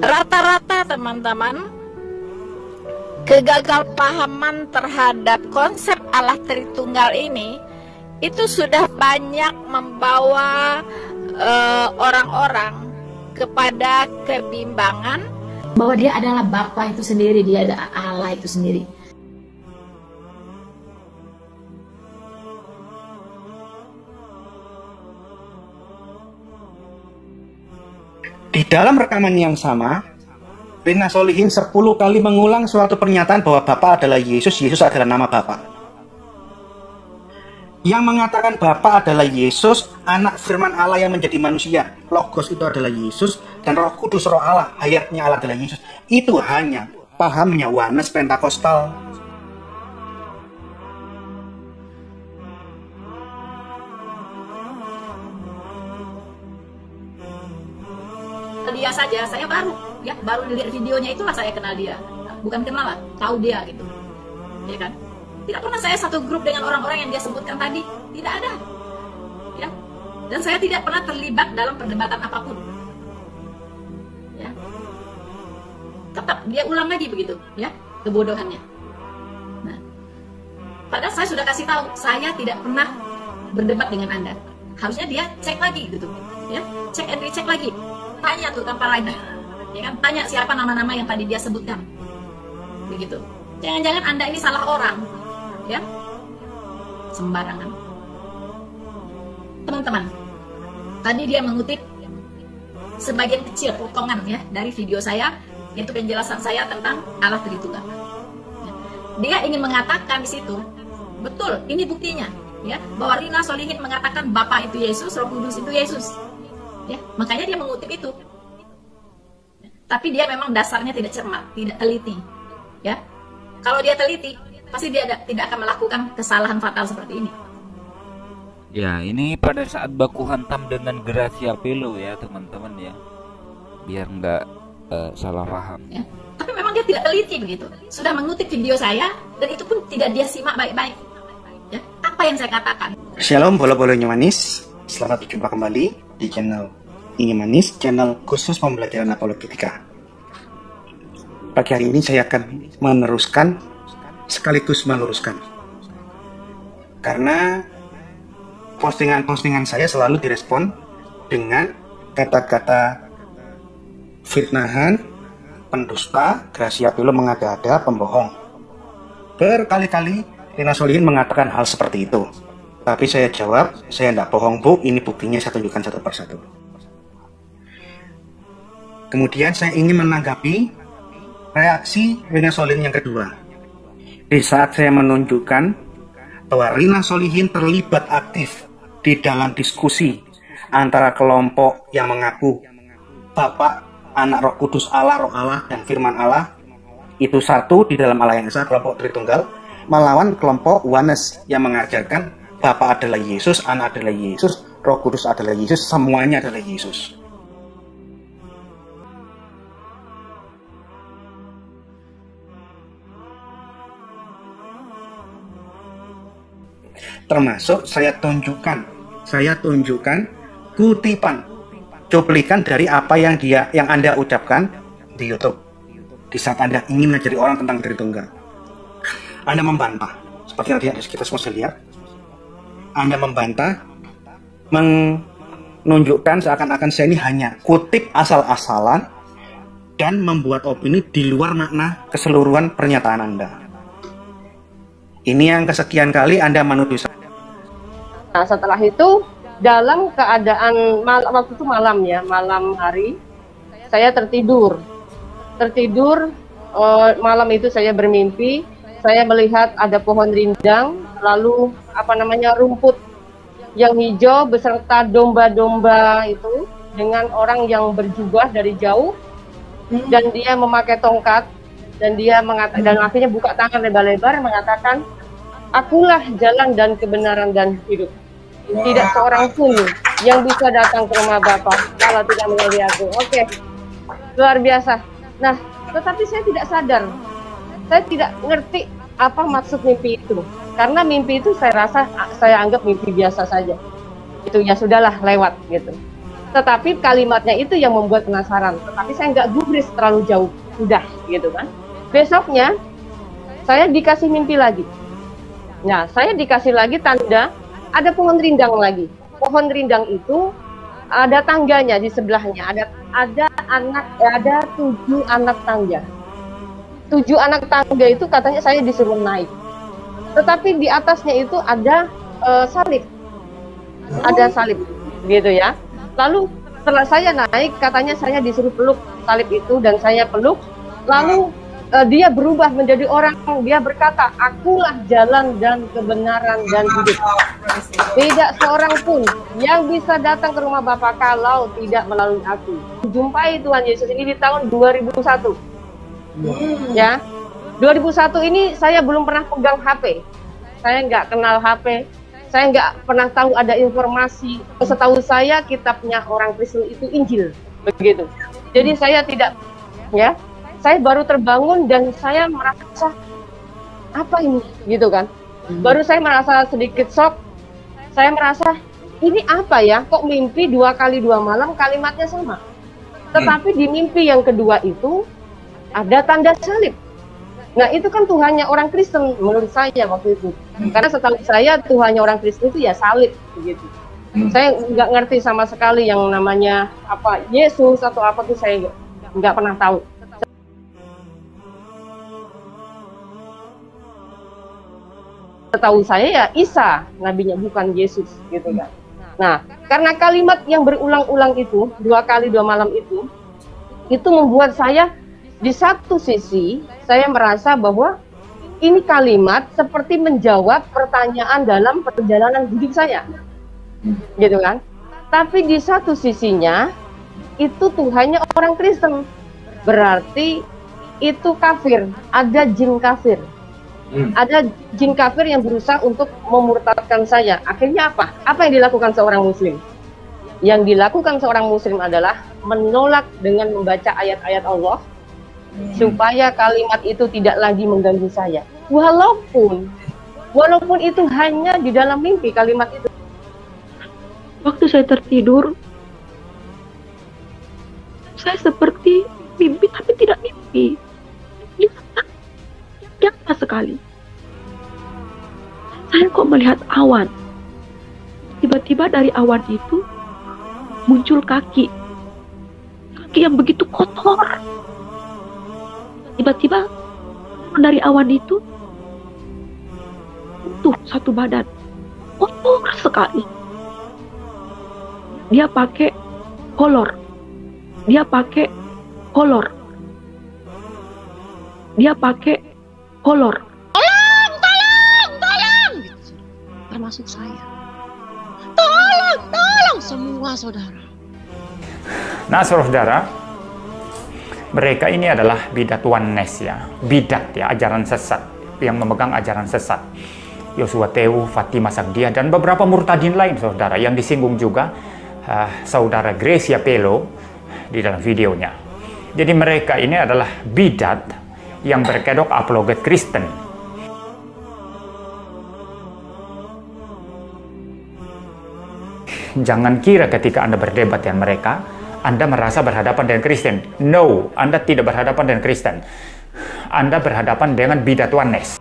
Rata-rata teman-teman, kegagalpahaman terhadap konsep Allah Tritunggal ini itu sudah banyak membawa orang-orang kepada kebimbangan bahwa dia adalah Bapa itu sendiri, dia adalah Allah itu sendiri. Di dalam rekaman yang sama, Rina Solihin 10 kali mengulang suatu pernyataan bahwa Bapa adalah Yesus, Yesus adalah nama Bapa. Yang mengatakan Bapa adalah Yesus, anak firman Allah yang menjadi manusia. Logos itu adalah Yesus, dan Roh Kudus Roh Allah, hayatnya Allah adalah Yesus. Itu hanya pahamnya Wanes Pentakostal. Dia saja, saya baru lihat videonya, itulah saya kenal dia, bukan kenal lah, tahu dia gitu, ya kan? Tidak pernah saya satu grup dengan orang-orang yang dia sebutkan tadi, tidak ada, ya. Dan saya tidak pernah terlibat dalam perdebatan apapun, ya. Tetap dia ulang lagi begitu, ya, kebodohannya. Nah, padahal saya sudah kasih tahu, saya tidak pernah berdebat dengan Anda. Harusnya dia cek lagi gitu, ya, cek and recheck lagi. Tanya tuh tanpa lain, ya kan? Tanya siapa nama-nama yang tadi dia sebutkan, begitu. Jangan-jangan Anda ini salah orang, ya? Sembarangan. Teman-teman, tadi dia mengutip sebagian kecil potongan ya dari video saya, yaitu penjelasan saya tentang Allah Tritunggal. Ya. Dia ingin mengatakan di situ, betul, ini buktinya, ya, bahwa Rina Solihin mengatakan Bapa itu Yesus, Roh Kudus itu Yesus. Ya, makanya dia mengutip itu. Tapi dia memang dasarnya tidak cermat, tidak teliti. Ya, kalau dia teliti, pasti dia tidak akan melakukan kesalahan fatal seperti ini. Ya, ini pada saat baku hantam dengan Gracia Pelo ya teman-teman ya, biar nggak salah paham. Ya, tapi memang dia tidak teliti begitu. Sudah mengutip video saya dan itu pun tidak dia simak baik-baik. Ya, apa yang saya katakan? Shalom, bolo-bolonya manis. Selamat berjumpa kembali di channel Ini Manis, channel khusus pembelajaran apologetika. Pagi hari ini saya akan meneruskan sekaligus meluruskan, karena postingan-postingan saya selalu direspon dengan kata-kata fitnahan, pendusta, Gracia Pelo mengada-ada, pembohong. Berkali-kali Rina Solihin mengatakan hal seperti itu. Tapi saya jawab, saya tidak bohong Bu, ini buktinya saya tunjukkan satu persatu. Kemudian saya ingin menanggapi reaksi Rina Solihin yang kedua. Di saat saya menunjukkan bahwa Rina Solihin terlibat aktif di dalam diskusi antara kelompok yang mengaku Bapa, Anak, Roh Kudus, Allah, Roh Allah, dan Firman Allah, itu satu di dalam Allah yang Esa, kelompok Tritunggal, melawan kelompok Wanes yang mengajarkan Bapa adalah Yesus, Anak adalah Yesus, Roh Kudus adalah Yesus, semuanya adalah Yesus. Termasuk saya tunjukkan kutipan, cuplikan dari apa yang Anda ucapkan di YouTube. Di saat Anda ingin mengajari orang tentang Tritunggal, Anda membantah, seperti yang kita semua lihat. Anda membantah, menunjukkan seakan-akan saya ini hanya kutip asal-asalan dan membuat opini di luar makna keseluruhan pernyataan Anda. Ini yang kesekian kali Anda menuduh saya. Nah, setelah itu dalam keadaan waktu itu malam hari, saya tertidur. Malam itu saya bermimpi, saya melihat ada pohon rindang lalu apa namanya rumput yang hijau beserta domba-domba itu dengan orang yang berjubah dari jauh, dan dia memakai tongkat, dan dia mengatakan, dan akhirnya buka tangan lebar-lebar mengatakan, akulah jalan dan kebenaran dan hidup. Tidak seorang pun yang bisa datang ke rumah Bapa kalau tidak melalui aku. Oke, luar biasa. Nah, tetapi saya tidak sadar, saya tidak ngerti apa maksud mimpi itu. Karena mimpi itu saya rasa, saya anggap mimpi biasa saja. Itu ya sudahlah, lewat gitu. Tetapi kalimatnya itu yang membuat penasaran. Tetapi saya nggak gubris terlalu jauh, udah gitu kan. Besoknya saya dikasih mimpi lagi. Nah, saya dikasih lagi tanda ada pohon rindang lagi. Pohon rindang itu ada tangganya di sebelahnya. Ada 7 anak tangga. 7 anak tangga itu katanya saya disuruh naik. Tetapi di atasnya itu ada salib. Ada salib gitu ya. Lalu setelah saya naik, katanya saya disuruh peluk salib itu, dan saya peluk. Lalu dia berubah menjadi orang. Dia berkata, akulah jalan dan kebenaran dan hidup. Tidak seorang pun yang bisa datang ke rumah Bapa kalau tidak melalui aku. Jumpai Tuhan Yesus ini di tahun 2001. Ya, 2001 ini saya belum pernah pegang HP. Saya nggak kenal HP. Saya nggak pernah tahu ada informasi. Setahu saya kitabnya orang Kristen itu Injil, begitu. Jadi saya tidak, ya. Saya baru terbangun dan saya merasa apa ini, gitu kan? Baru saya merasa sedikit shock. Saya merasa ini apa ya? Kok mimpi 2 kali 2 malam kalimatnya sama? Tetapi di mimpi yang kedua itu ada tanda salib. Nah, itu kan Tuhannya orang Kristen menurut saya waktu itu. Karena setahu saya Tuhannya orang Kristen itu ya salib begitu. Saya nggak ngerti sama sekali yang namanya apa Yesus atau apa tuh, saya nggak pernah tahu. Setahu saya ya Isa nabinya, bukan Yesus gitu kan. Nah, karena kalimat yang berulang-ulang itu 2 kali 2 malam itu membuat saya di satu sisi saya merasa bahwa ini kalimat seperti menjawab pertanyaan dalam perjalanan hidup saya, gitu kan. Tapi di satu sisinya itu Tuhannya orang Kristen, berarti itu kafir, ada jin kafir. Ada jin kafir yang berusaha untuk memurtadkan saya. Akhirnya apa? Apa yang dilakukan seorang muslim? Yang dilakukan seorang muslim adalah menolak dengan membaca ayat-ayat Allah supaya kalimat itu tidak lagi mengganggu saya. Walaupun itu hanya di dalam mimpi kalimat itu. Waktu saya tertidur, saya seperti mimpi tapi tidak mimpi. Nyata sekali. Saya kok melihat awan. Tiba-tiba dari awan itu muncul kaki yang begitu kotor. Tiba-tiba dari awan itu utuh satu badan, kotor sekali. Dia pakai kolor. Tolong! Termasuk saya. Tolong semua saudara. Nah, saudara, mereka ini adalah bidat oneness ya, bidat ya, ajaran sesat, yang memegang ajaran sesat. Yosua Tewu, Fatima Sagdia, dan beberapa murtadin lain, saudara, yang disinggung juga saudara Gracia Pelo di dalam videonya. Jadi mereka ini adalah bidat yang berkedok apologet Kristen. Jangan kira ketika Anda berdebat dengan mereka, Anda merasa berhadapan dengan Kristen. No, Anda tidak berhadapan dengan Kristen. Anda berhadapan dengan bidat oneness.